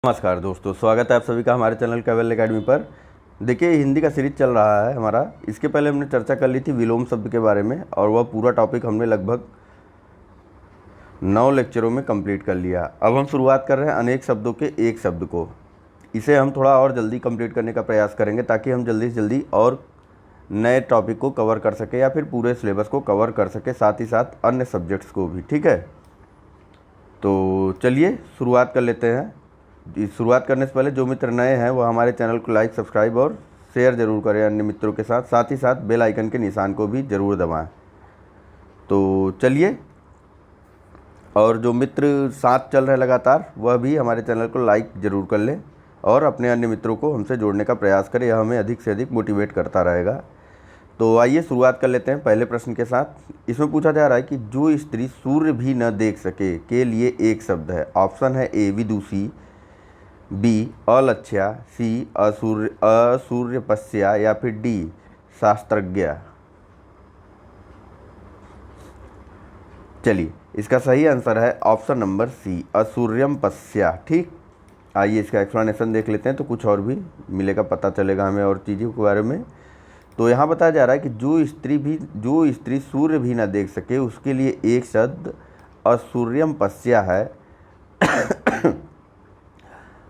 नमस्कार दोस्तों, स्वागत है आप सभी का हमारे चैनल कैवल एकेडमी पर। देखिए, हिंदी का सीरीज चल रहा है हमारा। इसके पहले हमने चर्चा कर ली थी विलोम शब्द के बारे में, और वह पूरा टॉपिक हमने लगभग 9 लेक्चरों में कंप्लीट कर लिया। अब हम शुरुआत कर रहे हैं अनेक शब्दों के एक शब्द को। इसे हम थोड़ा और जल्दी कंप्लीट करने का प्रयास करेंगे, ताकि हम जल्दी से जल्दी और नए टॉपिक को कवर कर सकें, या फिर पूरे सिलेबस को कवर कर सकें, साथ ही साथ अन्य सब्जेक्ट्स को भी। ठीक है, तो चलिए शुरुआत कर लेते हैं। शुरुआत करने से पहले जो मित्र नए हैं वो हमारे चैनल को लाइक, सब्सक्राइब और शेयर ज़रूर करें अन्य मित्रों के साथ। साथ ही साथ बेल आइकन के निशान को भी ज़रूर दबाएं। तो चलिए, और जो मित्र साथ चल रहे हैं लगातार, वह भी हमारे चैनल को लाइक ज़रूर कर लें और अपने अन्य मित्रों को हमसे जोड़ने का प्रयास करें। यह हमें अधिक से अधिक मोटिवेट करता रहेगा। तो आइए शुरुआत कर लेते हैं पहले प्रश्न के साथ। इसमें पूछा जा रहा है कि जो स्त्री सूर्य भी न देख सके के लिए एक शब्द है। ऑप्शन है ए विदुषी, बी अलक्ष्या, सी असूर्यपस्या, या फिर डी शास्त्रज्ञ। चलिए, इसका सही आंसर है ऑप्शन नंबर सी, असूर्यमपस्या। ठीक, आइए इसका एक्सप्लेनेशन देख लेते हैं, तो कुछ और भी मिलेगा, पता चलेगा हमें और चीज़ों के बारे में। तो यहाँ बताया जा रहा है कि जो स्त्री सूर्य भी ना देख सके, उसके लिए एक शब्द असूर्यमपस्या है।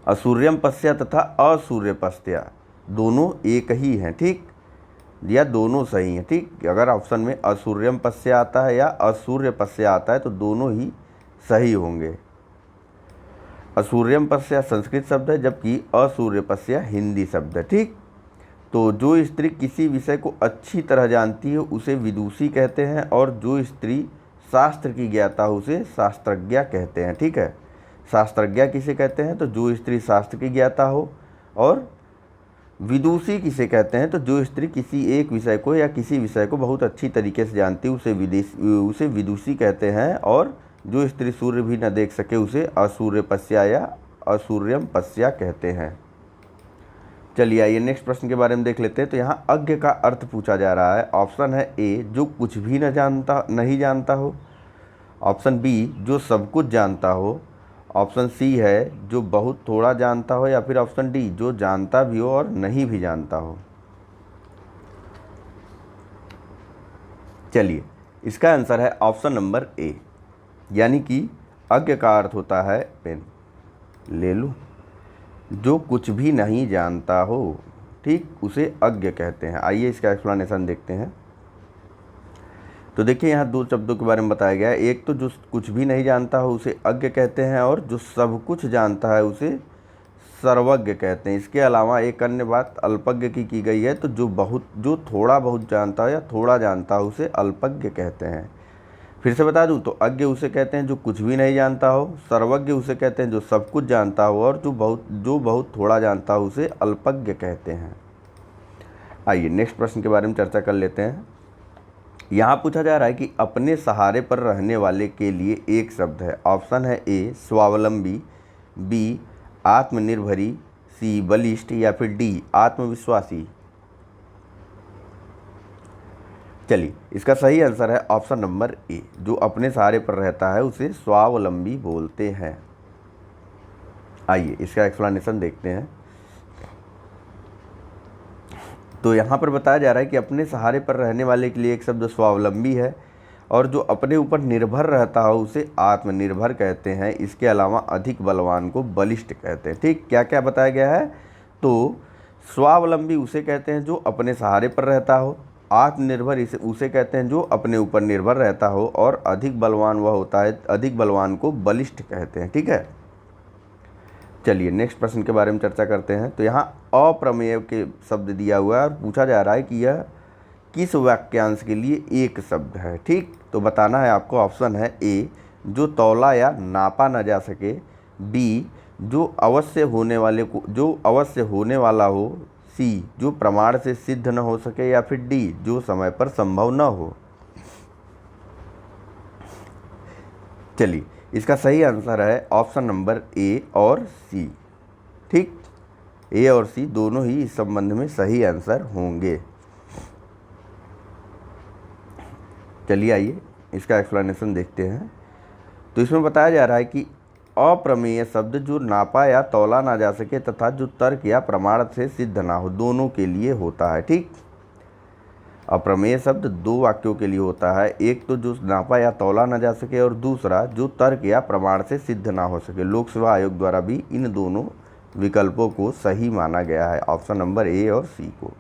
असूर्यमपस्या तथा असूर्यपस्या दोनों एक ही हैं। ठीक, या दोनों सही हैं। ठीक, अगर ऑप्शन में असूर्यमपस्या आता है या असूर्यपस्या आता है तो दोनों ही सही होंगे। असूर्यमपस्या संस्कृत शब्द है, जबकि असूर्यपस्या हिंदी शब्द है। ठीक, तो जो स्त्री किसी विषय को अच्छी तरह जानती है उसे विदुषी कहते हैं, और जो स्त्री शास्त्र की ज्ञाता हो उसे शास्त्रज्ञ कहते हैं। ठीक है, शास्त्रज्ञ किसे कहते हैं? तो जो स्त्री शास्त्र की ज्ञाता हो। और विदुषी किसे कहते हैं? तो जो स्त्री किसी एक विषय को या किसी विषय को बहुत अच्छी तरीके से जानती है उसे विदुषी कहते हैं। और जो स्त्री सूर्य भी न देख सके उसे असूर्यपस्या या असूर्यमपस्या कहते हैं। चलिए आइए नेक्स्ट प्रश्न के बारे में देख लेते हैं। तो यहाँ अज्ञ का अर्थ पूछा जा रहा है। ऑप्शन है ए जो कुछ भी नहीं जानता हो, ऑप्शन बी जो सब कुछ जानता हो, ऑप्शन सी है जो बहुत थोड़ा जानता हो, या फिर ऑप्शन डी जो जानता भी हो और नहीं भी जानता हो। चलिए, इसका आंसर है ऑप्शन नंबर ए, यानी कि अज्ञ का अर्थ होता है, पेन ले लूँ, जो कुछ भी नहीं जानता हो। ठीक, उसे अज्ञ कहते हैं। आइए इसका एक्सप्लेनेशन देखते हैं। तो देखिए, यहाँ दो शब्दों के बारे में बताया गया है। एक तो जो कुछ भी नहीं जानता हो उसे अज्ञ कहते हैं, और जो सब कुछ जानता है उसे सर्वज्ञ कहते हैं। इसके अलावा एक अन्य बात अल्पज्ञ की गई है। तो जो थोड़ा बहुत जानता है या थोड़ा जानता है उसे अल्पज्ञ कहते हैं। फिर से बता दूं, तो अज्ञ उसे कहते हैं जो कुछ भी नहीं जानता हो, सर्वज्ञ उसे कहते हैं जो सब कुछ जानता हो, और जो बहुत थोड़ा जानता हो उसे अल्पज्ञ कहते हैं। आइए नेक्स्ट प्रश्न के बारे में चर्चा कर लेते हैं। यहाँ पूछा जा रहा है कि अपने सहारे पर रहने वाले के लिए एक शब्द है। ऑप्शन है ए स्वावलंबी, बी आत्मनिर्भरी, सी बलिष्ठ, या फिर डी आत्मविश्वासी। चलिए, इसका सही आंसर है ऑप्शन नंबर ए, जो अपने सहारे पर रहता है उसे स्वावलंबी बोलते हैं। आइए इसका एक्सप्लेनेशन देखते हैं। तो यहाँ पर बताया जा रहा है कि अपने सहारे पर रहने वाले के लिए एक शब्द स्वावलंबी है, और जो अपने ऊपर निर्भर रहता हो उसे आत्मनिर्भर कहते हैं। इसके अलावा अधिक बलवान को बलिष्ठ कहते हैं। ठीक, क्या क्या बताया गया है? तो स्वावलंबी उसे कहते हैं जो अपने सहारे पर रहता हो, आत्मनिर्भर उसे कहते हैं जो अपने ऊपर निर्भर रहता हो, और अधिक बलवान वह होता है, अधिक बलवान को बलिष्ठ कहते हैं। ठीक है, चलिए नेक्स्ट प्रश्न के बारे में चर्चा करते हैं। तो यहाँ अप्रमेय के शब्द दिया हुआ है, और पूछा जा रहा है कि यह किस वाक्यांश के लिए एक शब्द है। ठीक, तो बताना है आपको। ऑप्शन है ए जो तौला या नापा न जा सके, बी जो अवश्य होने वाला हो, सी जो प्रमाण से सिद्ध न हो सके, या फिर डी जो समय पर संभव न हो। चलिए, इसका सही आंसर है ऑप्शन नंबर ए और सी। ठीक, ए और सी दोनों ही इस संबंध में सही आंसर होंगे। चलिए आइए इसका एक्सप्लेनेशन देखते हैं। तो इसमें बताया जा रहा है कि अप्रमेय शब्द जो नापा या तौला ना जा सके तथा जो तर्क या प्रमाण से सिद्ध ना हो, दोनों के लिए होता है। ठीक, अप्रमेय शब्द दो वाक्यों के लिए होता है, एक तो जो नापा या तौला ना जा सके और दूसरा जो तर्क या प्रमाण से सिद्ध ना हो सके। लोक सेवा आयोग द्वारा भी इन दोनों विकल्पों को सही माना गया है, ऑप्शन नंबर ए और सी को।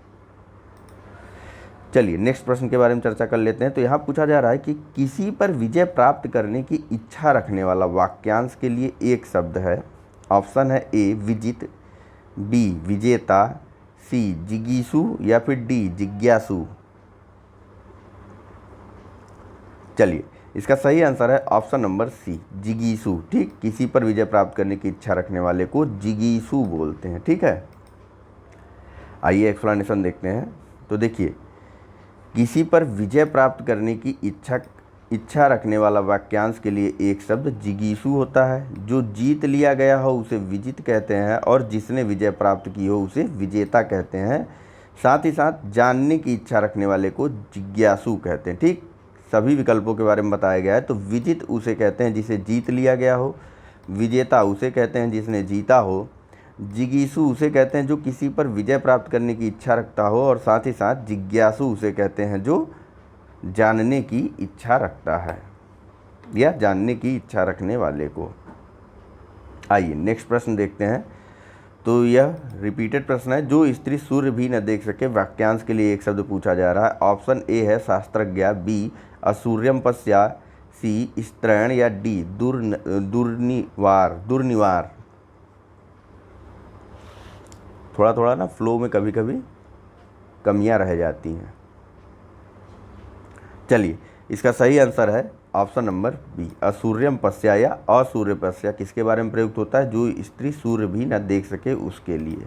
चलिए नेक्स्ट प्रश्न के बारे में चर्चा कर लेते हैं। तो यहाँ पूछा जा रहा है कि किसी पर विजय प्राप्त करने की इच्छा रखने वाला वाक्यांश के लिए एक शब्द है। ऑप्शन है ए विजित, बी विजेता, सी जिगीषु या फिर डी जिज्ञासु। चलिए इसका सही आंसर है ऑप्शन नंबर सी जिगीषु। ठीक, किसी पर विजय प्राप्त करने की इच्छा रखने वाले को जिगीषु बोलते हैं। ठीक है, आइए एक्सप्लेनेशन देखते हैं। तो देखिए, किसी पर विजय प्राप्त करने की इच्छा रखने वाला वाक्यांश के लिए एक शब्द जिगीषु होता है। जो जीत लिया गया हो उसे विजित कहते हैं और जिसने विजय प्राप्त की हो उसे विजेता कहते हैं। साथ ही साथ जानने की इच्छा रखने वाले को जिज्ञासु कहते हैं। ठीक, सभी विकल्पों के बारे में बताया गया है। तो विजित उसे कहते हैं जिसे जीत लिया गया हो, विजेता उसे कहते हैं जिसने जीता हो, जिगीषु उसे कहते हैं जो किसी पर विजय प्राप्त करने की इच्छा रखता हो, और साथ ही साथ जिज्ञासु उसे कहते हैं जो जानने की इच्छा रखता है या जानने की इच्छा रखने वाले को। आइए नेक्स्ट प्रश्न देखते हैं। तो यह रिपीटेड प्रश्न है। जो स्त्री सूर्य भी न देख सके, वाक्यांश के लिए एक शब्द पूछा जा रहा है। ऑप्शन ए है शास्त्रज्ञा, बी असूर्यम पश्या, सी स्त्रैण या डी दुर्निवार। थोड़ा थोड़ा ना फ्लो में कभी कभी कमियां रह जाती हैं। चलिए इसका सही आंसर है ऑप्शन नंबर बी असूर्यम पश्या या असूर्य पश्या। किसके बारे में प्रयुक्त होता है? जो स्त्री सूर्य भी न देख सके उसके लिए।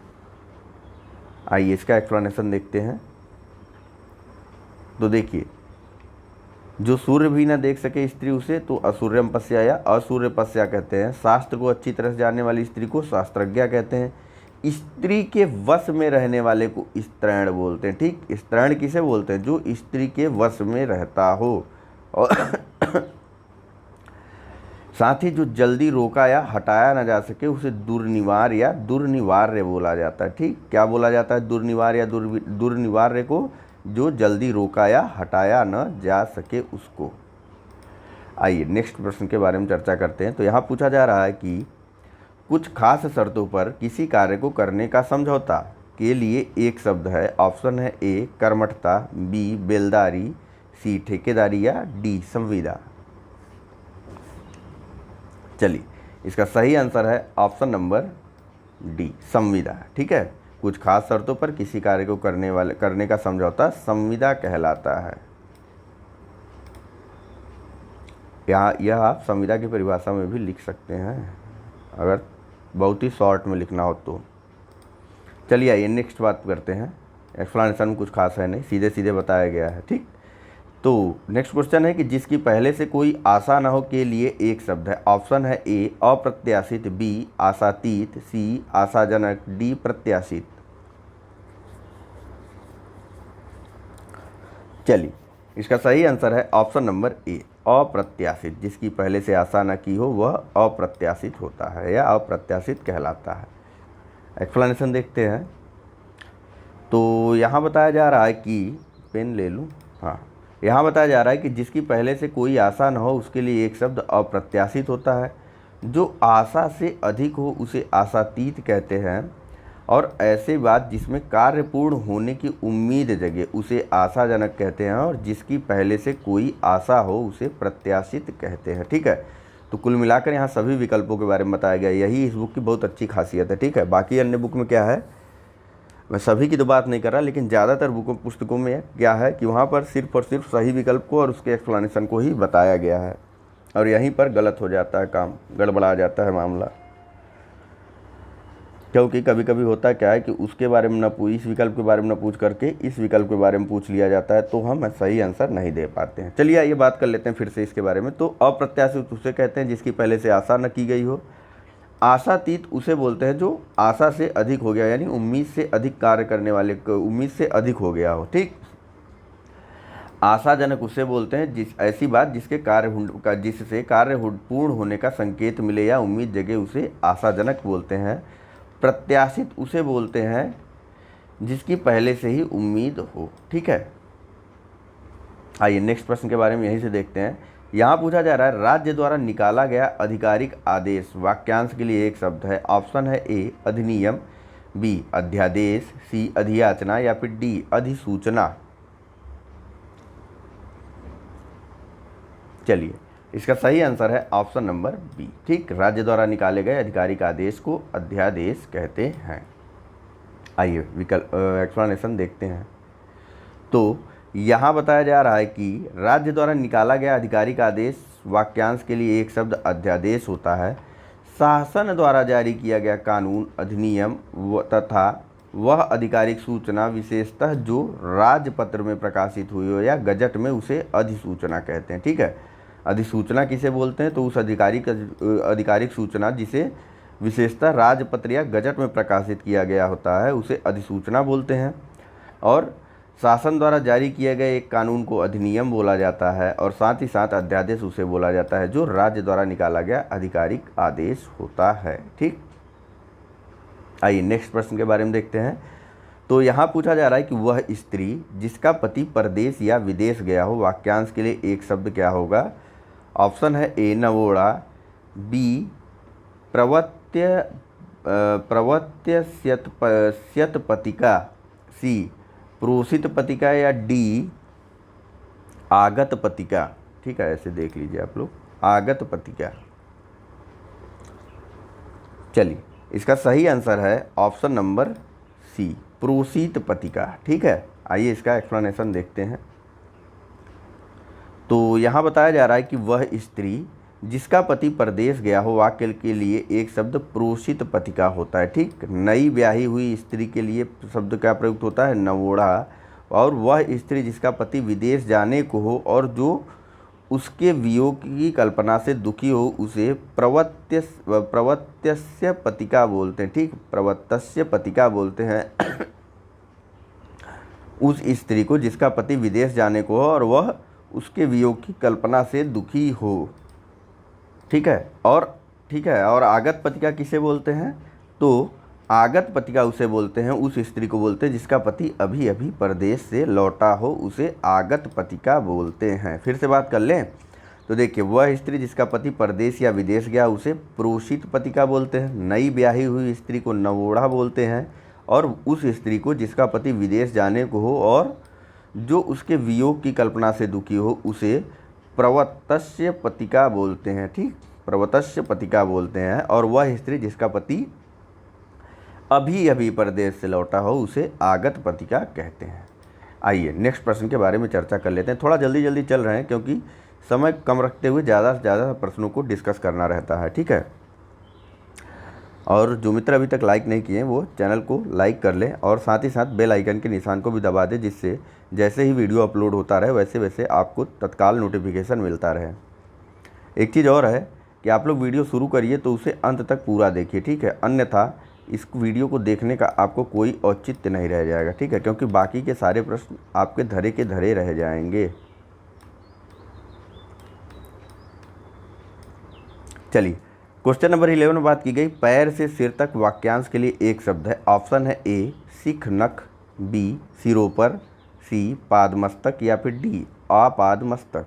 आइए इसका एक्सप्लेनेशन देखते हैं। तो देखिए, जो सूर्य भी न देख सके स्त्री उसे तो असूर्यम पश्या या असूर्य पश्या कहते हैं। शास्त्र को अच्छी तरह से जानने वाली स्त्री को शास्त्रज्ञा कहते हैं। स्त्री के वश में रहने वाले को स्त्रैण बोलते हैं। ठीक, स्त्रैण किसे बोलते हैं? जो स्त्री के वश में रहता हो। और साथ ही जो जल्दी रोका या हटाया ना जा सके उसे दुर्निवार या दुर्निवार्य बोला जाता है। ठीक, क्या बोला जाता है? दुर्निवार या दुर्निवार्य को, जो जल्दी रोका या हटाया न जा सके उसको। आइए नेक्स्ट प्रश्न के बारे में चर्चा करते हैं। तो यहाँ पूछा जा रहा है कि कुछ खास शर्तों पर किसी कार्य को करने का समझौता के लिए एक शब्द है। ऑप्शन है ए कर्मठता, बी बेलदारी, सी ठेकेदारी या डी संविदा। चलिए इसका सही आंसर है ऑप्शन नंबर डी संविदा। ठीक है, कुछ खास शर्तों पर किसी कार्य को करने का समझौता संविदा कहलाता है। यह आप संविदा की परिभाषा में भी लिख सकते हैं अगर बहुत ही शॉर्ट में लिखना हो तो। चलिए आइए नेक्स्ट बात करते हैं। एक्सप्लेनेशन में कुछ खास है नहीं, सीधे सीधे बताया गया है। ठीक, तो नेक्स्ट क्वेश्चन है कि जिसकी पहले से कोई आशा न हो के लिए एक शब्द है। ऑप्शन है ए अप्रत्याशित, बी आशातीत, सी आशाजनक, डी प्रत्याशित। चलिए इसका सही आंसर है ऑप्शन नंबर ए अप्रत्याशित। जिसकी पहले से आशा न की हो वह अप्रत्याशित होता है या अप्रत्याशित कहलाता है। एक्सप्लेनेशन देखते हैं। तो यहाँ बताया जा रहा है कि, पेन ले लूँ, हाँ, यहाँ बताया जा रहा है कि जिसकी पहले से कोई आशा न हो उसके लिए एक शब्द अप्रत्याशित होता है। जो आशा से अधिक हो उसे आशातीत कहते हैं, और ऐसे बात जिसमें कार्य पूर्ण होने की उम्मीद जगे उसे आशाजनक कहते हैं, और जिसकी पहले से कोई आशा हो उसे प्रत्याशित कहते हैं। ठीक है, तो कुल मिलाकर यहाँ सभी विकल्पों के बारे में बताया गया। यही इस बुक की बहुत अच्छी खासियत है। ठीक है, बाकी अन्य बुक में क्या है, मैं सभी की तो बात नहीं कर रहा, लेकिन ज़्यादातर पुस्तकों में क्या है कि वहाँ पर सिर्फ और सिर्फ सही विकल्प को और उसके एक्सप्लेनेशन को ही बताया गया है, और यहीं पर गलत हो जाता है काम, गड़बड़ा जाता है मामला। क्योंकि कभी कभी होता क्या है कि उसके बारे में इस विकल्प के बारे में न पूछ करके इस विकल्प के बारे में पूछ लिया जाता है, तो हम सही आंसर नहीं दे पाते हैं। चलिए आइए बात कर लेते हैं फिर से इसके बारे में। तो अप्रत्याशित उसे कहते हैं जिसकी पहले से आशा न की गई हो। आशातीत उसे बोलते हैं जो आशा से अधिक हो गया, यानी उम्मीद से अधिक कार्य करने वाले को, उम्मीद से अधिक हो गया हो। ठीक, आशाजनक उसे बोलते हैं ऐसी बात जिससे कार्य पूर्ण होने का संकेत मिले या उम्मीद जगे उसे आशाजनक बोलते हैं। प्रत्याशित उसे बोलते हैं जिसकी पहले से ही उम्मीद हो। ठीक है, आइए नेक्स्ट प्रश्न के बारे में यहीं से देखते हैं। यहाँ पूछा जा रहा है राज्य द्वारा निकाला गया आधिकारिक आदेश वाक्यांश के लिए एक शब्द है। ऑप्शन है ए अधिनियम, बी अध्यादेश, सी अधियाचना या फिर डी अधिसूचना। चलिए, इसका सही आंसर है ऑप्शन नंबर बी। ठीक, राज्य द्वारा निकाले गए आधिकारिक आदेश को अध्यादेश कहते हैं। आइए विकल्प एक्सप्लेनेशन देखते हैं। तो यहाँ बताया जा रहा है कि राज्य द्वारा निकाला गया आधिकारिक आदेश वाक्यांश के लिए एक शब्द अध्यादेश होता है। शासन द्वारा जारी किया गया कानून, अधिनियम तथा वह आधिकारिक सूचना विशेषतः जो राजपत्र में प्रकाशित हुई हो या गजट में उसे अधिसूचना कहते हैं। ठीक है, अधिसूचना किसे बोलते हैं? तो उस आधिकारिक सूचना जिसे विशेषतः राजपत्र या गजट में प्रकाशित किया गया होता है उसे अधिसूचना बोलते हैं। और शासन द्वारा जारी किए गए एक कानून को अधिनियम बोला जाता है और साथ ही साथ अध्यादेश उसे बोला जाता है जो राज्य द्वारा निकाला गया आधिकारिक आदेश होता है। ठीक, आइए नेक्स्ट प्रश्न के बारे में देखते हैं। तो यहाँ पूछा जा रहा है कि वह स्त्री जिसका पति परदेश या विदेश गया हो वाक्यांश के लिए एक शब्द क्या होगा? ऑप्शन है ए नवोढ़ा, बी प्रवत्यस्यत पतिका, सी प्रोषित पतिका या डी आगत पतिका। ठीक है, ऐसे देख लीजिए आप लोग, आगत पतिका। चलिए, इसका सही आंसर है ऑप्शन नंबर सी प्रोषित पतिका। ठीक है, आइए इसका एक्सप्लेनेशन देखते हैं। तो यहाँ बताया जा रहा है कि वह स्त्री जिसका पति परदेश गया हो वाक्य के लिए एक शब्द प्रोषित पतिका होता है। ठीक, नई ब्याही हुई स्त्री के लिए शब्द क्या प्रयुक्त होता है? नवोढ़ा। और वह स्त्री जिसका पति विदेश जाने को हो और जो उसके वियोग की कल्पना से दुखी हो उसे प्रवत्यस्य पतिका बोलते हैं। ठीक, प्रवत्यस्य पतिका बोलते हैं उस स्त्री को जिसका पति विदेश जाने को हो और वह उसके वियोग की कल्पना से दुखी हो। ठीक है, और आगत पतिका किसे बोलते हैं? तो आगत पतिका उसे बोलते हैं, उस स्त्री को बोलते हैं जिसका पति अभी अभी परदेश से लौटा हो उसे आगत पतिका बोलते हैं। फिर से बात कर लें तो देखिए, वह स्त्री जिसका पति परदेश या विदेश गया उसे प्रोषित पतिका बोलते हैं, नई ब्याही हुई स्त्री को नवोढ़ा बोलते हैं और उस स्त्री को जिसका पति विदेश जाने को हो और जो उसके वियोग की कल्पना से दुखी हो उसे प्रवतस्य पतिका बोलते हैं। ठीक, प्रवतस्य पतिका बोलते हैं। और वह स्त्री जिसका पति अभी अभी परदेश से लौटा हो उसे आगत पतिका कहते हैं। आइए नेक्स्ट प्रश्न के बारे में चर्चा कर लेते हैं। थोड़ा जल्दी जल्दी चल रहे हैं क्योंकि समय कम रखते हुए ज़्यादा से ज़्यादा प्रश्नों को डिस्कस करना रहता है। ठीक है, और जो मित्र अभी तक लाइक नहीं किए हैं वो चैनल को लाइक कर लें और साथ ही साथ बेल आइकन के निशान को भी दबा दें जिससे जैसे ही वीडियो अपलोड होता रहे वैसे वैसे आपको तत्काल नोटिफिकेशन मिलता रहे। एक चीज़ और है कि आप लोग वीडियो शुरू करिए तो उसे अंत तक पूरा देखिए। ठीक है, अन्यथा इस वीडियो को देखने का आपको कोई औचित्य नहीं रह जाएगा। ठीक है, क्योंकि बाकी के सारे प्रश्न आपके धरे के धरे रह जाएंगे। चलिए, क्वेश्चन नंबर 11 में बात की गई पैर से सिर तक वाक्यांश के लिए एक शब्द है। ऑप्शन है ए सिख नख, बी सिरों पर, सी पाद मस्तक या फिर डी आपाद मस्तक।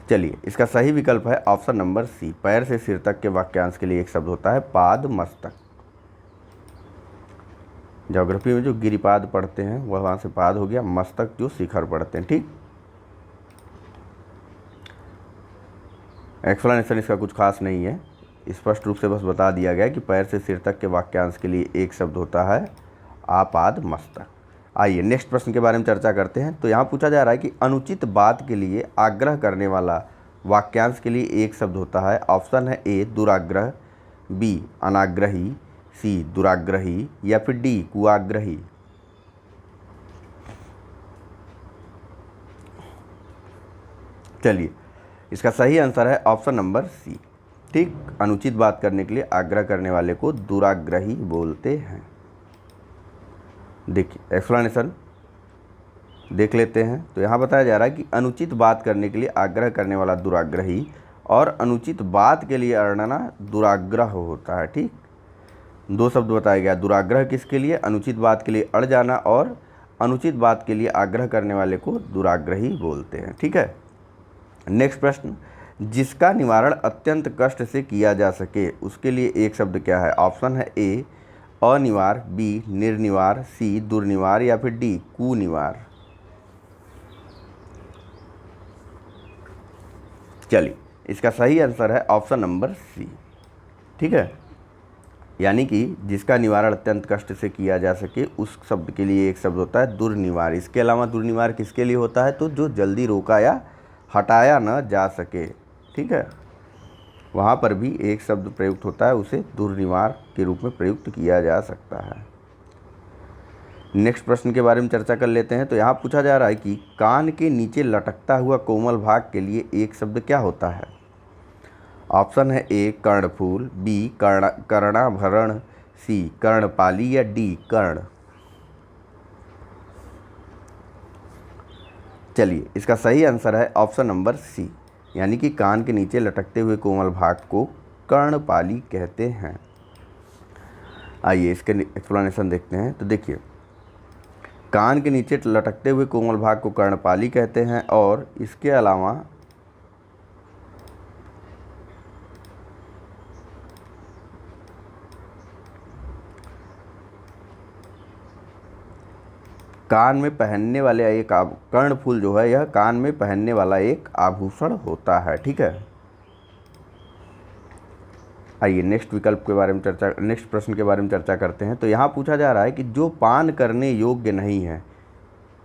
चलिए, इसका सही विकल्प है ऑप्शन नंबर सी पैर से सिर तक के वाक्यांश के लिए एक शब्द होता है पाद मस्तक। ज्योग्राफी में जो गिरिपाद पढ़ते हैं वह वहाँ से पाद हो गया, मस्तक जो शिखर पढ़ते हैं। ठीक, एक्सप्लेनेशन इसका कुछ खास नहीं है, स्पष्ट रूप से बस बता दिया गया कि पैर से सिर तक के वाक्यांश के लिए एक शब्द होता है आपाद मस्तक। आइए नेक्स्ट प्रश्न के बारे में चर्चा करते हैं। तो यहाँ पूछा जा रहा है कि अनुचित बात के लिए आग्रह करने वाला वाक्यांश के लिए एक शब्द होता है। ऑप्शन है ए दुराग्रह, बी अनाग्रही, सी दुराग्रही या फिर डी कुआग्रही। चलिए, इसका सही आंसर है ऑप्शन नंबर सी। ठीक, अनुचित बात करने के लिए आग्रह करने वाले को दुराग्रही बोलते हैं। देखिए एक्सप्लेनेशन, देख लेते हैं। तो यहाँ बताया जा रहा है कि अनुचित बात करने के लिए आग्रह करने वाला दुराग्रही और अनुचित बात के लिए अड़ना दुराग्रह होता है। ठीक, दो शब्द बताया गया। दुराग्रह किसके लिए? अनुचित बात के लिए अड़ जाना, और अनुचित बात के लिए आग्रह करने वाले को दुराग्रही बोलते हैं। ठीक है। नेक्स्ट प्रश्न, जिसका निवारण अत्यंत कष्ट से किया जा सके उसके लिए एक शब्द क्या है? ऑप्शन है ए अनिवार, बी निर्निवार, सी दुर्निवार या फिर डी कुनिवार। चलिए, इसका सही आंसर है ऑप्शन नंबर सी। ठीक है, यानी कि जिसका निवारण अत्यंत कष्ट से किया जा सके उस शब्द के लिए एक शब्द होता है दुर्निवार। इसके अलावा दुर्निवार किसके लिए होता है? तो जो जल्दी रोका या हटाया न जा सके। ठीक है, वहाँ पर भी एक शब्द प्रयुक्त होता है, उसे दुर्निवार के रूप में प्रयुक्त किया जा सकता है। नेक्स्ट प्रश्न के बारे में चर्चा कर लेते हैं। तो यहाँ पूछा जा रहा है कि कान के नीचे लटकता हुआ कोमल भाग के लिए एक शब्द क्या होता है? ऑप्शन है ए कर्णफूल, बी कर्णाभरण, सी कर्णपाली या डी कर्ण। चलिए, इसका सही आंसर है ऑप्शन नंबर सी, यानी कि कान के नीचे लटकते हुए कोमल भाग को कर्णपाली कहते हैं। आइए इसके एक्सप्लेनेशन देखते हैं। तो देखिए, कान के नीचे लटकते हुए कोमल भाग को कर्णपाली कहते हैं, और इसके अलावा कान में पहनने वाले एक कर्णफूल जो है यह कान में पहनने वाला एक आभूषण होता है। ठीक है। आइए नेक्स्ट प्रश्न के बारे में चर्चा करते हैं। तो यहाँ पूछा जा रहा है कि जो पान करने योग्य नहीं है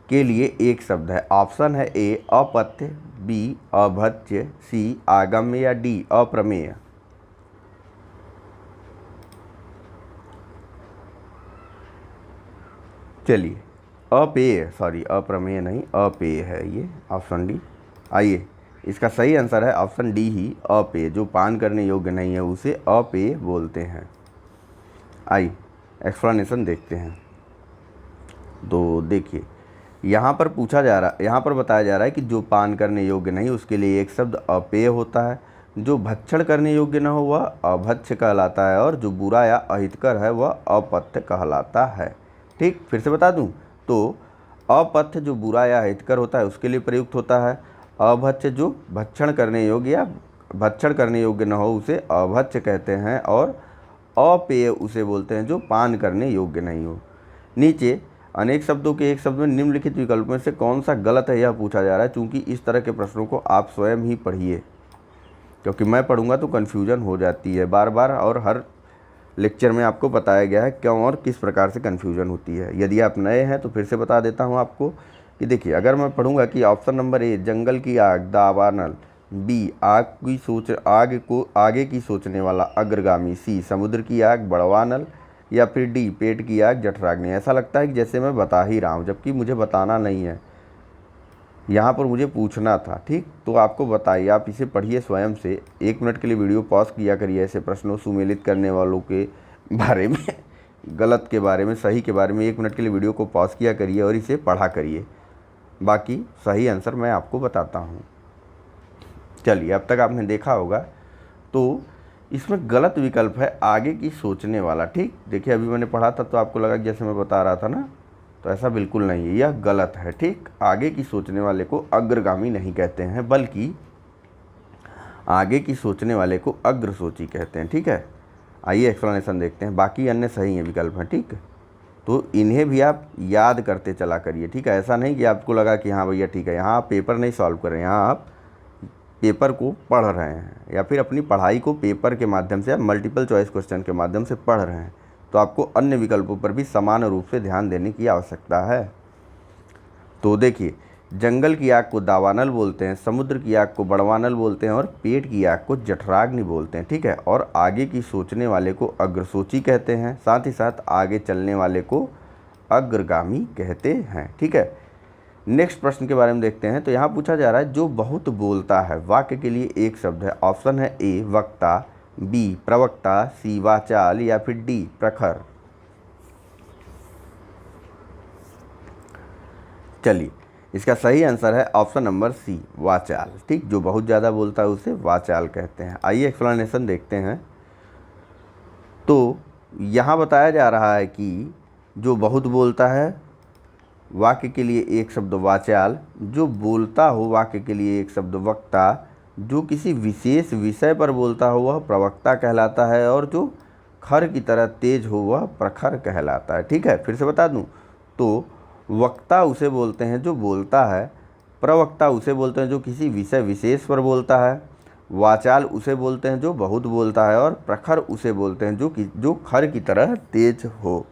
के लिए एक शब्द है। ऑप्शन है ए अपथ्य, बी अभच्य, सी आगम्य या डी अप्रमेय। चलिए, अप्रमेय नहीं, अपेय है ये, ऑप्शन डी। आइए, इसका सही आंसर है ऑप्शन डी ही अपेय। जो पान करने योग्य नहीं है उसे अपेय बोलते हैं। आइए एक्सप्लेनेशन देखते हैं। तो देखिए, यहाँ पर बताया जा रहा है कि जो पान करने योग्य नहीं उसके लिए एक शब्द अपेय होता है। जो भक्षण करने योग्य न हो वह अभक्ष्य कहलाता है, और जो बुरा या अहितकर है वह अपथ्य कहलाता है। ठीक, फिर से बता दूं तो अपथ्य जो बुरा या अहितकर होता है उसके लिए प्रयुक्त होता है। अभक्ष्य जो भक्षण करने योग्य न हो उसे अभक्ष्य कहते हैं, और अपेय उसे बोलते हैं जो पान करने योग्य नहीं हो। नीचे अनेक शब्दों के एक शब्द में निम्नलिखित विकल्प में से कौन सा गलत है यह पूछा जा रहा है। चूँकि इस तरह के प्रश्नों को आप स्वयं ही पढ़िए, क्योंकि मैं पढ़ूंगा तो कन्फ्यूजन हो जाती है बार बार, और हर लेक्चर में आपको बताया गया है क्यों और किस प्रकार से कन्फ्यूजन होती है। यदि आप नए हैं तो फिर से बता देता हूं आपको कि देखिए, अगर मैं पढ़ूंगा कि ऑप्शन नंबर ए जंगल की आग दावानल, बी आगे की सोचने वाला अग्रगामी, सी समुद्र की आग बड़वानल या फिर डी पेट की आग जठराग्नि। ऐसा लगता है कि जैसे मैं बता ही रहा हूँ, जबकि मुझे बताना नहीं है, यहाँ पर मुझे पूछना था। ठीक, तो आपको बताइए, आप इसे पढ़िए स्वयं से। 1 मिनट के लिए वीडियो पॉज किया करिए। ऐसे प्रश्नों सुमेलित करने वालों के बारे में, गलत के बारे में, सही के बारे में 1 मिनट के लिए वीडियो को पॉज किया करिए और इसे पढ़ा करिए। बाकी सही आंसर मैं आपको बताता हूँ। चलिए, अब तक आपने देखा होगा तो इसमें गलत विकल्प है आगे की सोचने वाला। ठीक, देखिए अभी मैंने पढ़ा था तो आपको लगा जैसे मैं बता रहा था ना, तो ऐसा बिल्कुल नहीं है, यह गलत है। ठीक, आगे की सोचने वाले को अग्रगामी नहीं कहते हैं, बल्कि आगे की सोचने वाले को अग्रसोची कहते हैं। ठीक है, आइए एक्सप्लेनेशन देखते हैं। बाकी अन्य सही हैं विकल्प हैं। ठीक, तो इन्हें भी आप याद करते चला करिए। ठीक है, ऐसा नहीं कि आपको लगा कि हाँ भैया ठीक है, यहाँ आप पेपर नहीं सॉल्व कर रहे हैं, यहाँ आप पेपर को पढ़ रहे हैं, या फिर अपनी पढ़ाई को पेपर के माध्यम से या मल्टीपल चॉइस क्वेश्चन के माध्यम से पढ़ रहे हैं, तो आपको अन्य विकल्पों पर भी समान रूप से ध्यान देने की आवश्यकता है। तो देखिए, जंगल की आग को दावानल बोलते हैं, समुद्र की आग को बड़वानल बोलते हैं, और पेट की आग को जठराग्नि बोलते हैं। ठीक है, और आगे की सोचने वाले को अग्रसोची कहते हैं, साथ ही साथ आगे चलने वाले को अग्रगामी कहते हैं। ठीक है, नेक्स्ट प्रश्न के बारे में देखते हैं। तो यहाँ पूछा जा रहा है जो बहुत बोलता है वाक्य के लिए एक शब्द है। ऑप्शन है ए वक्ता, बी प्रवक्ता, सी वाचाल या फिर डी प्रखर। चलिए, इसका सही आंसर है ऑप्शन नंबर सी, वाचाल। ठीक, जो बहुत ज़्यादा बोलता है उसे वाचाल कहते हैं। आइए एक्सप्लेनेशन देखते हैं। तो यहाँ बताया जा रहा है कि जो बहुत बोलता है वाक्य के लिए एक शब्द वाचाल, जो बोलता हो वाक्य के लिए एक शब्द वक्ता, जो किसी विशेष विषय पर बोलता हो वह प्रवक्ता कहलाता है, और जो खर की तरह तेज हो वह प्रखर कहलाता है। ठीक है, फिर से बता दूं तो वक्ता उसे बोलते हैं जो बोलता है, प्रवक्ता उसे बोलते हैं जो किसी विषय विशेष पर बोलता है, वाचाल उसे बोलते हैं जो बहुत बोलता है, और प्रखर उसे बोलते हैं जो खर की तरह तेज हो।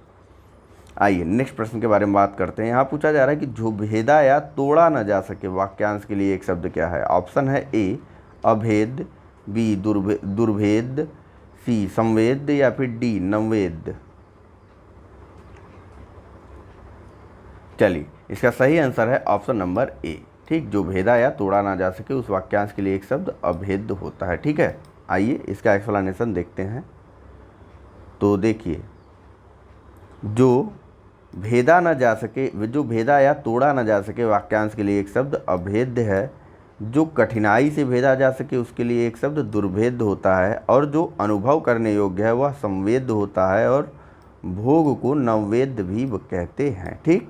आइए नेक्स्ट प्रश्न के बारे में बात करते हैं। यहाँ पूछा जा रहा है कि जो भेदा या तोड़ा न जा सके वाक्यांश के लिए एक शब्द क्या है। ऑप्शन है ए अभेद, बी दुर्भेद, सी संवेद, या फिर डी नववेद। चलिए, इसका सही आंसर है ऑप्शन नंबर ए। ठीक, जो भेदा या तोड़ा ना जा सके उस वाक्यांश के लिए एक शब्द अभेद होता है। ठीक है, आइए इसका एक्सप्लेनेशन देखते हैं। तो देखिए, जो भेदा ना जा सके, जो भेदा या तोड़ा ना जा सके वाक्यांश के लिए एक शब्द अभेद्य है, जो कठिनाई से भेदा जा सके उसके लिए एक शब्द दुर्भेद होता है, और जो अनुभव करने योग्य है वह संवेद होता है, और भोग को नववेद भी कहते हैं। ठीक,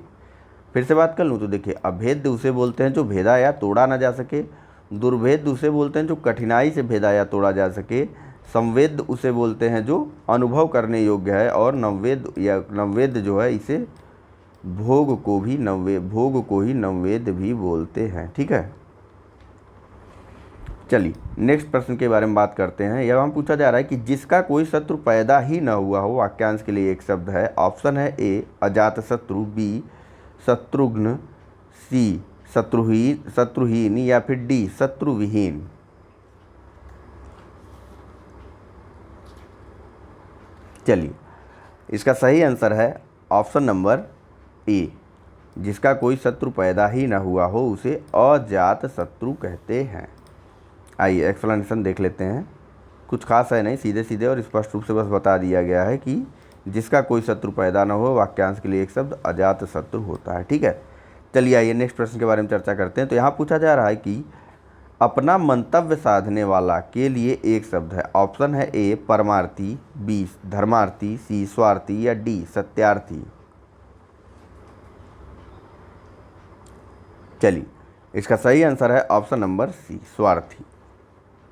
फिर से बात कर लूँ तो देखिए, अभेद्य उसे बोलते हैं जो भेदा या तोड़ा ना जा सके, दुर्भेद उसे बोलते हैं जो कठिनाई से भेदा या तोड़ा जा सके, संवेद उसे बोलते हैं जो अनुभव करने योग्य है, और नववेद जो है इसे भोग को ही नववेद भी बोलते हैं। ठीक है, चलिए नेक्स्ट प्रश्न के बारे में बात करते हैं। यहाँ पूछा जा रहा है कि जिसका कोई शत्रु पैदा ही न हुआ हो वाक्यांश के लिए एक शब्द है। ऑप्शन है ए अजात शत्रु, बी शत्रुघ्न, सी शत्रुहीन, या फिर डी शत्रुविहीन। चलिए, इसका सही आंसर है ऑप्शन नंबर ए, जिसका कोई शत्रु पैदा ही ना हुआ हो उसे अजात शत्रु कहते हैं। आइए एक्सप्लेनेशन देख लेते हैं। कुछ खास है नहीं, सीधे सीधे और स्पष्ट रूप से बस बता दिया गया है कि जिसका कोई शत्रु पैदा ना हो वाक्यांश के लिए एक शब्द अजात शत्रु होता है। ठीक है, चलिए आइए नेक्स्ट प्रश्न के बारे में चर्चा करते हैं। तो यहाँ पूछा जा रहा है कि अपना मंतव्य साधने वाला के लिए एक शब्द है। ऑप्शन है ए परमार्थी, बी धर्मार्थी, सी स्वार्थी, या डी सत्यार्थी। चलिए, इसका सही आंसर है ऑप्शन नंबर सी स्वार्थी,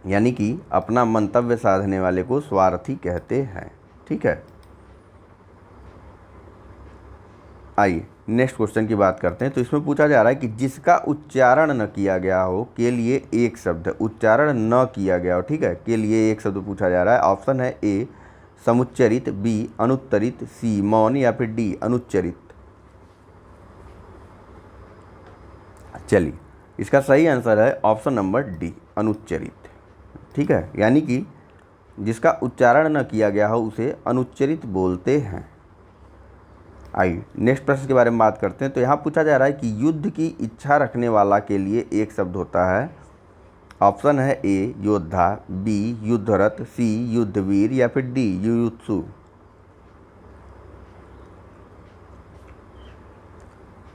यानी कि अपना मंतव्य साधने वाले को स्वार्थी कहते हैं। ठीक है, आइए नेक्स्ट क्वेश्चन की बात करते हैं। तो इसमें पूछा जा रहा है कि जिसका उच्चारण न किया गया हो के लिए एक शब्द है। उच्चारण न किया गया हो, ठीक है, के लिए एक शब्द पूछा जा रहा है। ऑप्शन है ए समुच्चरित, बी अनुत्तरित, सी मौन, या फिर डी अनुच्चरित। चलिए, इसका सही आंसर है ऑप्शन नंबर डी अनुच्चरित। ठीक है, यानी कि जिसका उच्चारण न किया गया हो उसे अनुच्चरित बोलते हैं। आइए नेक्स्ट प्रश्न के बारे में बात करते हैं। तो यहाँ पूछा जा रहा है कि युद्ध की इच्छा रखने वाला के लिए एक शब्द होता है। ऑप्शन है ए योद्धा, बी युद्धरत, सी युद्धवीर, या फिर डी युयुत्सु।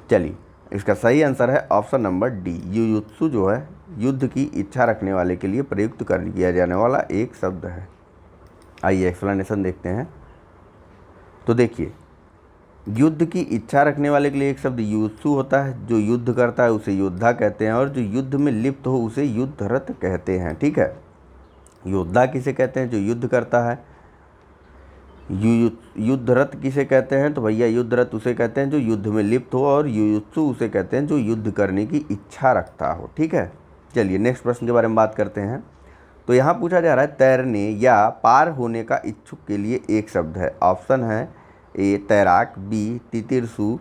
चलिए, इसका सही आंसर है ऑप्शन नंबर डी युयुत्सु, जो है युद्ध की इच्छा रखने वाले के लिए प्रयुक्त किया जाने वाला एक शब्द है। आइए एक्सप्लेनेशन देखते हैं। तो देखिए, युद्ध की इच्छा रखने वाले के लिए एक शब्द युयुत्सु होता है। जो युद्ध करता है उसे योद्धा कहते हैं, और जो युद्ध में लिप्त हो उसे युद्धरत कहते हैं। ठीक है, योद्धा किसे कहते हैं? जो युद्ध करता है। युद्धरत किसे कहते हैं? तो भैया युद्धरत उसे कहते हैं जो युद्ध में लिप्त हो, और युयुत्सु उसे कहते हैं जो युद्ध करने की इच्छा रखता हो। ठीक है, चलिए नेक्स्ट प्रश्न के बारे में बात करते हैं। तो यहाँ पूछा जा रहा है तैरने या पार होने का इच्छुक के लिए एक शब्द है। ऑप्शन है ए तैराक, बी तितिरसु,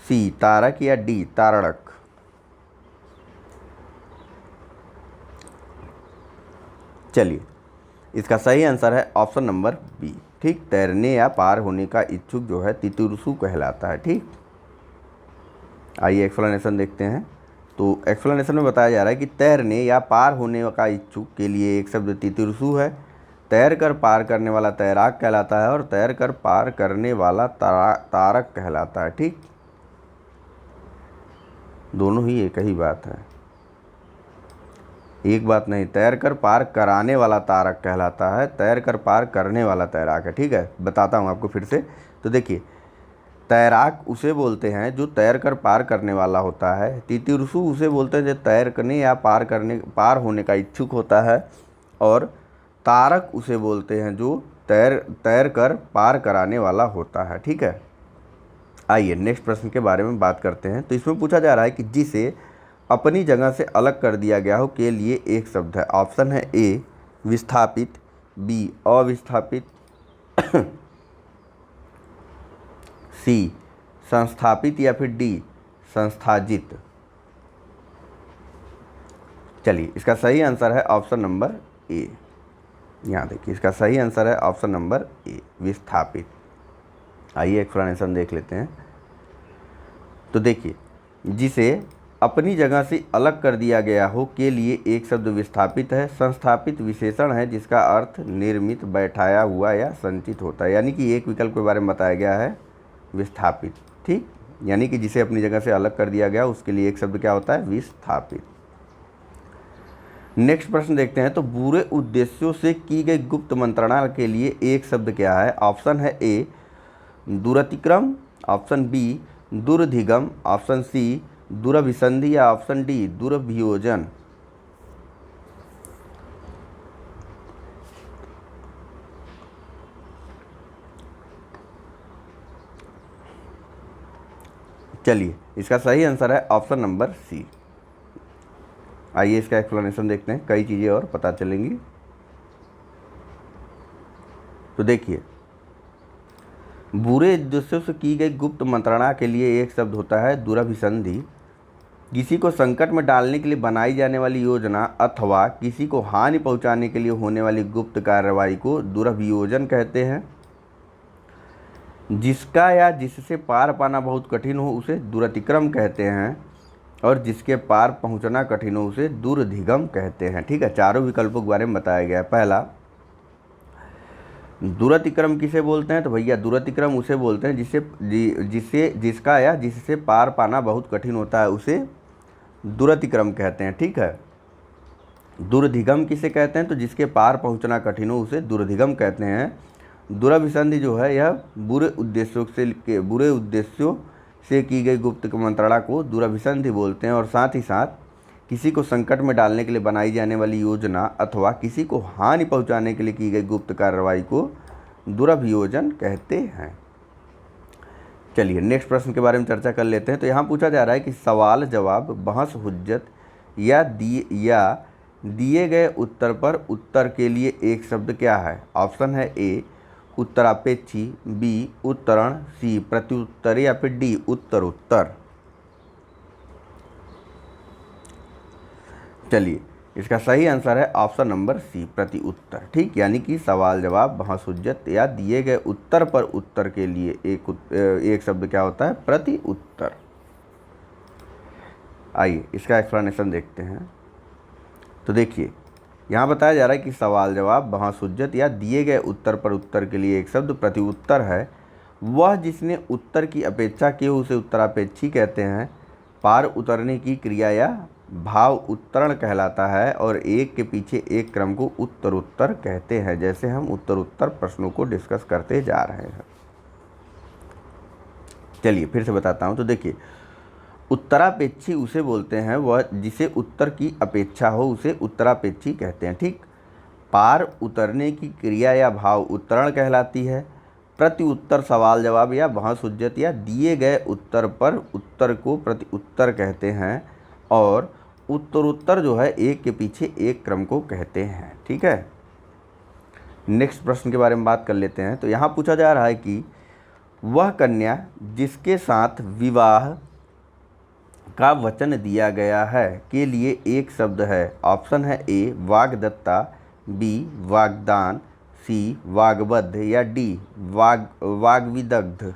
सी तारक, या डी तारणक। चलिए, इसका सही आंसर है ऑप्शन नंबर बी। ठीक, तैरने या पार होने का इच्छुक जो है तितिरसु कहलाता है। ठीक, आइए एक्सप्लेनेशन देखते हैं। तो एक्सप्लेनेशन में बताया जा रहा है कि तैरने या पार होने का इच्छुक के लिए एक शब्द तितिरसु है। तैर कर पार करने वाला तैराक कहलाता है, और तैर कर पार करने वाला तारक कहलाता है। ठीक, दोनों ही एक ही बात है, एक बात नहीं। तैर कर पार कराने वाला तारक कहलाता है, तैर कर पार करने वाला तैराक है। ठीक है, बताता हूँ आपको फिर से। तो देखिए, तैराक उसे बोलते हैं जो तैर कर पार करने वाला होता है। तितीर्षु उसे बोलते हैं जो तैर करने या पार होने का इच्छुक होता है। और तारक उसे बोलते हैं जो तैर कर पार कराने वाला होता है। ठीक है, आइए नेक्स्ट प्रश्न के बारे में बात करते हैं। तो इसमें पूछा जा रहा है कि जिसे अपनी जगह से अलग कर दिया गया हो के लिए एक शब्द है। ऑप्शन है ए विस्थापित, बी अविस्थापित, सी संस्थापित या फिर डी संस्थाजित। चलिए, इसका सही आंसर है ऑप्शन नंबर ए। यहाँ देखिए, इसका सही आंसर है ऑप्शन नंबर ए विस्थापित। आइए एक्सप्लेनेशन देख लेते हैं। तो देखिए, जिसे अपनी जगह से अलग कर दिया गया हो के लिए एक शब्द विस्थापित है। संस्थापित विशेषण है जिसका अर्थ निर्मित, बैठाया हुआ या संचित होता है। यानी कि एक विकल्प के बारे में बताया गया है विस्थापित। ठीक, यानी कि जिसे अपनी जगह से अलग कर दिया गया उसके लिए एक शब्द क्या होता है, विस्थापित। नेक्स्ट प्रश्न देखते हैं। तो बुरे उद्देश्यों से की गई गुप्त मंत्रणा के लिए एक शब्द क्या है। ऑप्शन है ए दुरतिक्रम, ऑप्शन बी दुर्धिगम, ऑप्शन सी दुरभिसंधि या ऑप्शन डी दुरभियोजन। चलिए, इसका सही आंसर है ऑप्शन नंबर सी। आइए इसका एक्सप्लेनेशन देखते हैं, कई चीज़ें और पता चलेंगी। तो देखिए, बुरे उद्देश्यों से की गई गुप्त मंत्रणा के लिए एक शब्द होता है दुरभिसंधि। किसी को संकट में डालने के लिए बनाई जाने वाली योजना अथवा किसी को हानि पहुंचाने के लिए होने वाली गुप्त कार्रवाई को दुरभियोजन कहते हैं। जिसका या जिससे पार पाना बहुत कठिन हो उसे दुरतिक्रम कहते हैं, और जिसके पार पहुंचना कठिन हो उसे दुर्धिगम कहते हैं। ठीक है, चारों विकल्पों के बारे में बताया गया है। पहला, दुरतिक्रम किसे बोलते हैं। तो भैया, दुरतिक्रम उसे बोलते हैं जिसका या जिससे पार पाना बहुत कठिन होता है उसे दुरतिक्रम कहते हैं। ठीक है, दुर्धिगम किसे कहते हैं। तो जिसके पार पहुंचना कठिन हो उसे दुर्धिगम कहते हैं। दुरभिसंधि जो है यह बुरे उद्देश्यों से की गई गुप्त मंत्रणा को दुरभिसंधि बोलते हैं। और साथ ही साथ किसी को संकट में डालने के लिए बनाई जाने वाली योजना अथवा किसी को हानि पहुंचाने के लिए की गई गुप्त कार्रवाई को दुरभियोजन कहते हैं। चलिए नेक्स्ट प्रश्न के बारे में चर्चा कर लेते हैं। तो यहाँ पूछा जा रहा है कि सवाल जवाब बहस हुज्जत या दिए गए उत्तर पर उत्तर के लिए एक शब्द क्या है। ऑप्शन है ए उत्तरापेक्षी, बी उत्तरण, सी प्रत्युत्तर या फिर डी उत्तरोत्तर। चलिए, इसका सही आंसर है ऑप्शन नंबर सी प्रति उत्तर। ठीक, यानी कि सवाल जवाब बहस हुज्जत या दिए गए उत्तर पर उत्तर के लिए एक शब्द क्या होता है, प्रति उत्तर। आइए इसका एक्सप्लेनेशन देखते हैं। तो देखिए, यहाँ बताया जा रहा है कि सवाल जवाब बहस हुज्जत या दिए गए उत्तर पर उत्तर के लिए एक शब्द प्रति उत्तर है। वह जिसने उत्तर की अपेक्षा की हो उसे उत्तरापेक्षी कहते हैं। पार उतरने की क्रिया या भाव उत्तरण कहलाता है और एक के पीछे एक क्रम को उत्तरोत्तर कहते हैं। जैसे हम उत्तरोत्तर प्रश्नों को डिस्कस करते जा रहे हैं। चलिए फिर से बताता हूँ। तो देखिए, उत्तरापेक्षी उसे बोलते हैं वह जिसे उत्तर की अपेक्षा हो उसे उत्तरापेक्षी कहते हैं। ठीक, पार उतरने की क्रिया या भाव उत्तरण कहलाती है। प्रति उत्तर सवाल जवाब या बहस हुज्जत या दिए गए उत्तर पर उत्तर को प्रति उत्तर कहते हैं। और उत्तरोत्तर जो है एक के पीछे एक क्रम को कहते हैं। ठीक है, नेक्स्ट प्रश्न के बारे में बात कर लेते हैं। तो यहाँ पूछा जा रहा है कि वह कन्या जिसके साथ विवाह का वचन दिया गया है के लिए एक शब्द है। ऑप्शन है ए वाग्दत्ता, बी वाग्दान, सी वाग्बद्ध या डी वाग्विदग्ध।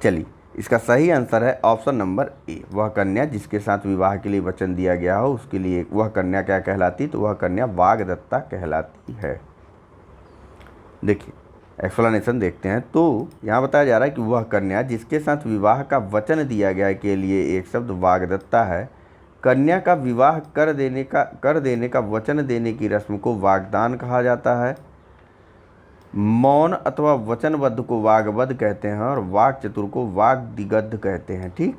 चलिए, इसका सही आंसर है ऑप्शन नंबर ए। वह कन्या जिसके साथ विवाह के लिए वचन दिया गया हो उसके लिए वह कन्या क्या कहलाती, तो वह कन्या वाग्दत्ता कहलाती है। देखिए, एक्सप्लेनेशन देखते हैं। तो यहाँ बताया जा रहा है कि वह कन्या जिसके साथ विवाह का वचन दिया गया के लिए एक शब्द वाग्दत्ता है। कन्या का विवाह कर देने का वचन देने की रस्म को वाग्दान कहा जाता है। मौन अथवा वचनबद्ध को वाग्बद्ध कहते हैं और वाक चतुर को वाग्दिगद्ध कहते हैं। ठीक,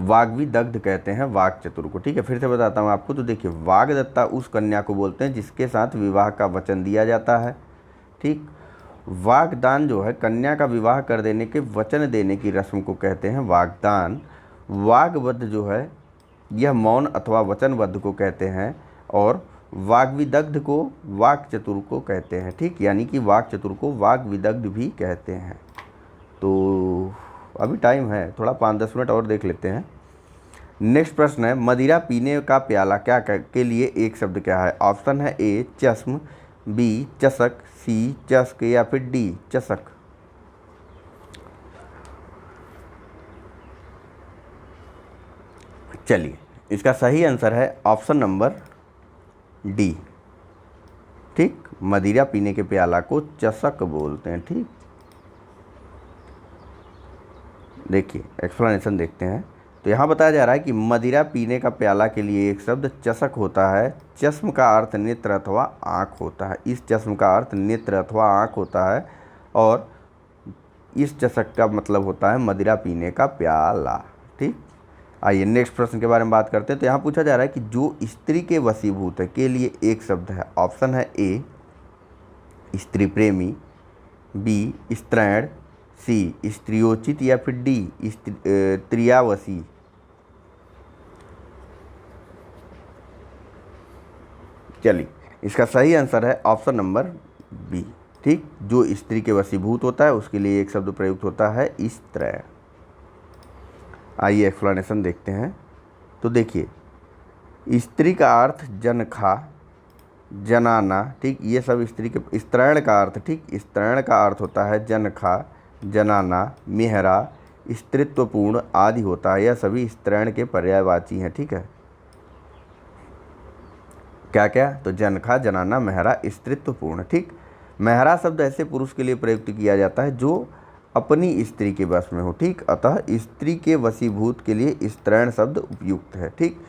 वाग्विदग्ध कहते हैं वाक चतुर को। ठीक है, फिर से बताता हूँ आपको। तो देखिए, वाग्दत्ता उस कन्या को बोलते हैं जिसके साथ विवाह का वचन दिया जाता है। ठीक, वाग्दान जो है कन्या का विवाह कर देने के वचन देने की रस्म को कहते हैं वाग्दान। वाग्बद्ध जो है यह मौन अथवा वचनबद्ध को कहते हैं और वाग्विदग्ध को वाक चतुर को कहते हैं। ठीक, यानी कि वाक चतुर को वाग्विदग्ध भी कहते हैं। तो अभी टाइम है, थोड़ा 5-10 मिनट और देख लेते हैं। नेक्स्ट प्रश्न है, मदिरा पीने का प्याला क्या के लिए एक शब्द क्या है? ऑप्शन है ए चश्म, बी चषक, सी चस्क या फिर डी चषक। चलिए, इसका सही आंसर है ऑप्शन नंबर डी। ठीक, मदिरा पीने के प्याला को चषक बोलते हैं। ठीक, देखिए एक्सप्लेनेशन देखते हैं। तो यहाँ बताया जा रहा है कि मदिरा पीने का प्याला के लिए एक शब्द चषक होता है। चश्म का अर्थ नेत्र अथवा आँख होता है। इस चश्म का अर्थ नेत्र अथवा आँख होता है और इस चषक का मतलब होता है मदिरा पीने का प्याला। ठीक, आइए नेक्स्ट प्रश्न के बारे में बात करते हैं। तो यहाँ पूछा जा रहा है कि जो स्त्री के वशीभूत है के लिए एक शब्द है। ऑप्शन है ए स्त्री प्रेमी, बी स्त्रैण, सी स्त्रियोचित या फिर डी त्रियावसी। चलिए, इसका सही आंसर है ऑप्शन नंबर बी। ठीक, जो स्त्री के वशीभूत होता है उसके लिए एक शब्द प्रयुक्त होता है स्त्रैण। आइए एक्सप्लेनेशन देखते हैं। तो देखिए, स्त्री का अर्थ जनखा, जनाना। ठीक, ये सब स्त्री के स्त्रैण का अर्थ। ठीक, स्त्रैण का अर्थ होता है जनखा, जनाना, मेहरा, स्त्रीत्वपूर्ण आदि होता है। यह सभी स्त्रैण के पर्यायवाची हैं। ठीक है, क्या क्या? तो जनखा, जनाना, मेहरा, स्त्रीत्वपूर्ण। ठीक, मेहरा शब्द ऐसे पुरुष के लिए प्रयुक्त किया जाता है जो अपनी स्त्री के वश में हो। ठीक, अतः स्त्री के वशीभूत के लिए स्त्रैण शब्द उपयुक्त है। ठीक,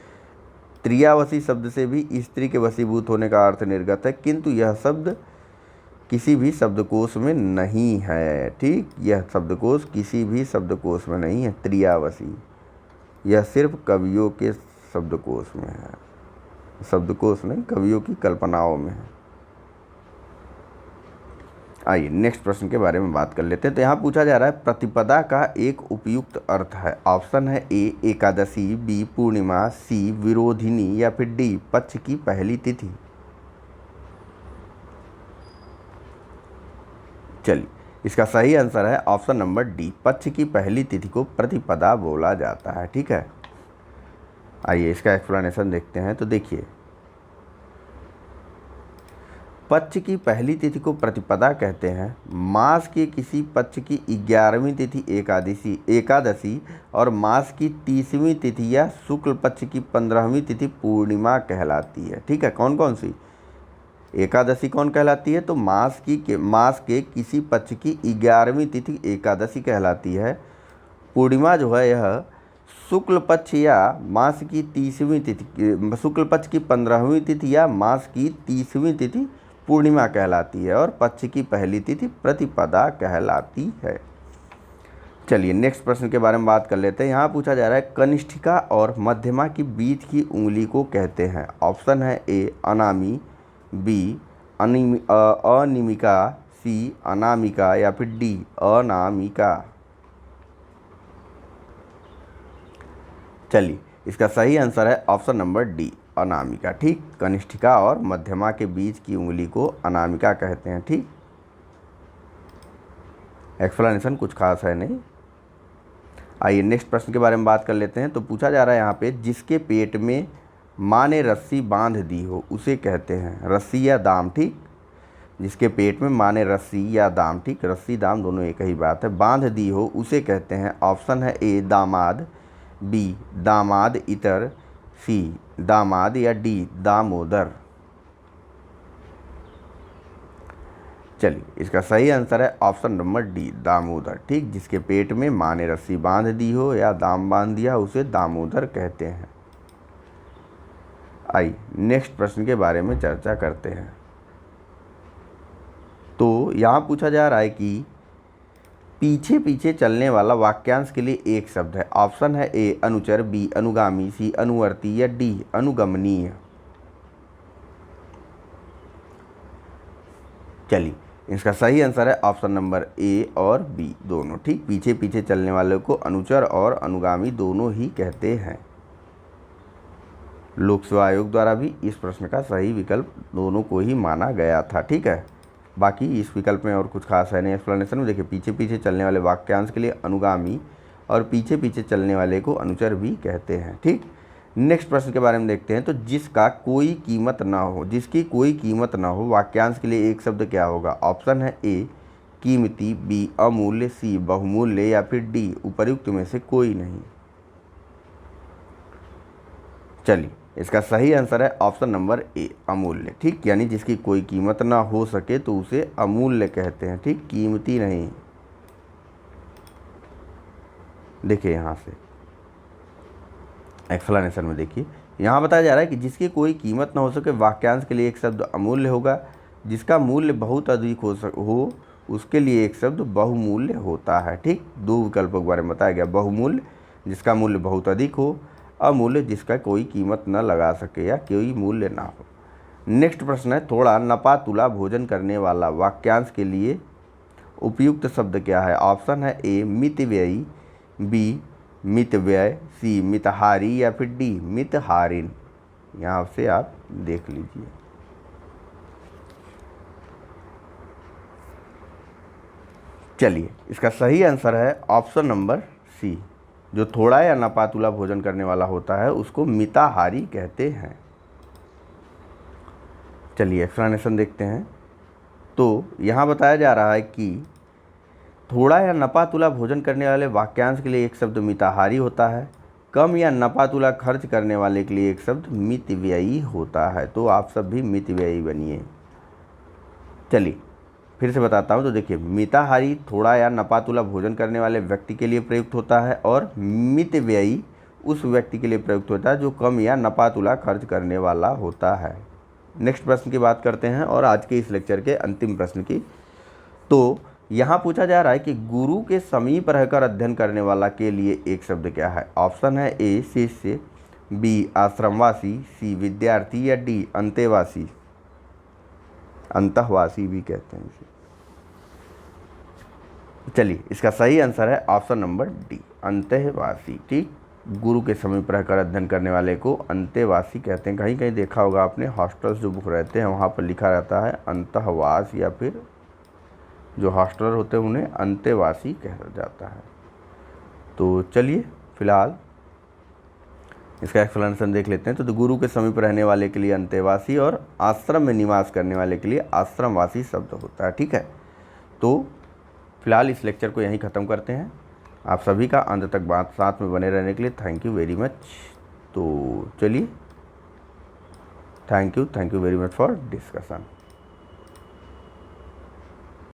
त्रियावसी शब्द से भी स्त्री के वशीभूत होने का अर्थ निर्गत है, किंतु यह शब्द किसी भी शब्दकोश में नहीं है। ठीक, यह शब्दकोश किसी भी शब्दकोश में नहीं है त्रियावसी। यह सिर्फ कवियों के शब्दकोश में है, शब्दकोश नहीं, कवियों की कल्पनाओं में है। आइए नेक्स्ट प्रश्न के बारे में बात कर लेते हैं। तो यहाँ पूछा जा रहा है प्रतिपदा का एक उपयुक्त अर्थ है। ऑप्शन है ए एकादशी, बी पूर्णिमा, सी विरोधिनी या फिर डी पक्ष की पहली तिथि। चलिए, इसका सही आंसर है ऑप्शन नंबर डी, पक्ष की पहली तिथि को प्रतिपदा बोला जाता है। ठीक है, आइए इसका एक्सप्लेनेशन देखते हैं। तो देखिए, पक्ष की पहली तिथि को प्रतिपदा कहते हैं। मास के किसी पक्ष की 11वीं तिथि एकादशी और मास की 30वीं तिथि या शुक्ल पक्ष की 15वीं तिथि पूर्णिमा कहलाती है। ठीक है, कौन कौन सी? एकादशी कौन कहलाती है? तो मास के किसी पक्ष की 11वीं तिथि एकादशी कहलाती है। पूर्णिमा जो है यह शुक्ल पक्ष या मास की 30वीं तिथि, शुक्ल पक्ष की 15वीं तिथि या मास की 30वीं तिथि पूर्णिमा कहलाती है और पक्ष की पहली तिथि प्रतिपदा कहलाती है। चलिए नेक्स्ट प्रश्न के बारे में बात कर लेते हैं। यहाँ पूछा जा रहा है कनिष्ठिका और मध्यमा की बीच की उंगली को कहते हैं। ऑप्शन है ए अनामी, बी अनिमिका, सी अनामिका या फिर डी अनामिका। चलिए, इसका सही आंसर है ऑप्शन नंबर डी अनामिका। ठीक, कनिष्ठिका और मध्यमा के बीच की उंगली को अनामिका कहते हैं। ठीक, एक्सप्लेनेशन कुछ खास है नहीं। आइए नेक्स्ट प्रश्न के बारे में बात कर लेते हैं। तो पूछा जा रहा है यहाँ पे जिसके पेट में माँ ने रस्सी बांध दी हो उसे कहते हैं। रस्सी या दाम। ठीक, जिसके पेट में माँ ने रस्सी या दाम, ठीक, रस्सी दाम दोनों एक ही बात है, बांध दी हो उसे कहते हैं। ऑप्शन है ए दामाद, बी दामाद इतर, सी दामाद या डी दामोदर। चलिए, इसका सही आंसर है ऑप्शन नंबर डी, दामोदर। ठीक, जिसके पेट में माँ ने रस्सी बांध दी हो या दाम बांध दिया उसे दामोदर कहते हैं। आइए नेक्स्ट प्रश्न के बारे में चर्चा करते हैं। तो यहाँ पूछा जा रहा है कि पीछे पीछे चलने वाला वाक्यांश के लिए एक शब्द है। ऑप्शन है ए अनुचर, बी अनुगामी, सी अनुवर्ती या डी अनुगमनीय। चलिए, इसका सही आंसर है ऑप्शन नंबर ए और बी दोनों। ठीक, पीछे पीछे चलने वाले को अनुचर और अनुगामी दोनों ही कहते हैं। लोक सेवा आयोग द्वारा भी इस प्रश्न का सही विकल्प दोनों को ही माना गया था। ठीक है, बाकी इस विकल्प में और कुछ खास है नहीं। एक्सप्लेनेशन में देखिए, पीछे पीछे चलने वाले वाक्यांश के लिए अनुगामी और पीछे पीछे चलने वाले को अनुचर भी कहते हैं। ठीक, नेक्स्ट प्रश्न के बारे में देखते हैं। तो जिसका कोई कीमत ना हो, जिसकी कोई कीमत ना हो, वाक्यांश के लिए एक शब्द क्या होगा? ऑप्शन है ए कीमती, बी अमूल्य, सी बहुमूल्य या फिर डी उपर्युक्त में से कोई नहीं। चलिए, इसका सही आंसर है ऑप्शन नंबर ए अमूल्य। ठीक, यानी जिसकी कोई कीमत ना हो सके तो उसे अमूल्य कहते हैं। ठीक, कीमती नहीं। देखिए यहाँ से एक्सप्लेनेशन में देखिए, यहाँ बताया जा रहा है कि जिसकी कोई कीमत ना हो सके, वाक्यांश के लिए एक शब्द अमूल्य होगा। जिसका मूल्य बहुत अधिक हो उसके लिए एक शब्द बहुमूल्य होता है। ठीक, दो विकल्पों के बारे में बताया गया, बहुमूल्य जिसका मूल्य बहुत अधिक हो, अमूल्य जिसका कोई कीमत न लगा सके या कोई मूल्य ना हो। नेक्स्ट प्रश्न है, थोड़ा नपा तुला भोजन करने वाला वाक्यांश के लिए उपयुक्त शब्द क्या है? ऑप्शन है ए मितव्ययी, बी मितव्यय, सी मितहारी या फिर डी मितहारिन। यहाँ से आप देख लीजिए। चलिए, इसका सही आंसर है ऑप्शन नंबर सी, जो थोड़ा या नपातुला भोजन करने वाला होता है उसको मिताहारी कहते हैं। चलिए एक्सप्लेनेशन देखते हैं। तो यहाँ बताया जा रहा है कि थोड़ा या नपातुला भोजन करने वाले वाक्यांश के लिए एक शब्द मिताहारी होता है। कम या नपातुला खर्च करने वाले के लिए एक शब्द मितव्ययी होता है। तो आप सब भी मितव्ययी बनिए। चलिए फिर से बताता हूँ। तो देखिए, मिताहारी थोड़ा या नपातुला भोजन करने वाले व्यक्ति के लिए प्रयुक्त होता है और मितव्ययी उस व्यक्ति के लिए प्रयुक्त होता है जो कम या नपातुला खर्च करने वाला होता है। नेक्स्ट प्रश्न की बात करते हैं और आज के इस लेक्चर के अंतिम प्रश्न की। तो यहाँ पूछा जा रहा है कि गुरु के समीप रहकर अध्ययन करने वाला के लिए एक शब्द क्या है? ऑप्शन है ए शिष्य, बी आश्रमवासी, सी विद्यार्थी या डी अंतेवासी। अंतःवासी भी कहते हैं इसे। चलिए, इसका सही आंसर है ऑप्शन नंबर डी अंतःवासी। ठीक, गुरु के समीप रहकर अध्ययन करने वाले को अंतेवासी कहते हैं। कहीं कहीं देखा होगा आपने, हॉस्टल्स जो बुक रहते हैं वहाँ पर लिखा रहता है अंतःवास, या फिर जो हॉस्टलर होते हैं उन्हें अंतेवासी कहा जाता है। तो चलिए फिलहाल इसका एक्सप्लेनेशन देख लेते हैं। तो गुरु के समीप रहने वाले के लिए अंतेवासी और आश्रम में निवास करने वाले के लिए आश्रमवासी शब्द होता है। ठीक है, तो फिलहाल इस लेक्चर को यहीं ख़त्म करते हैं। आप सभी का अंत तक बात साथ में बने रहने के लिए थैंक यू वेरी मच। तो चलिए, thank you very much for discussion.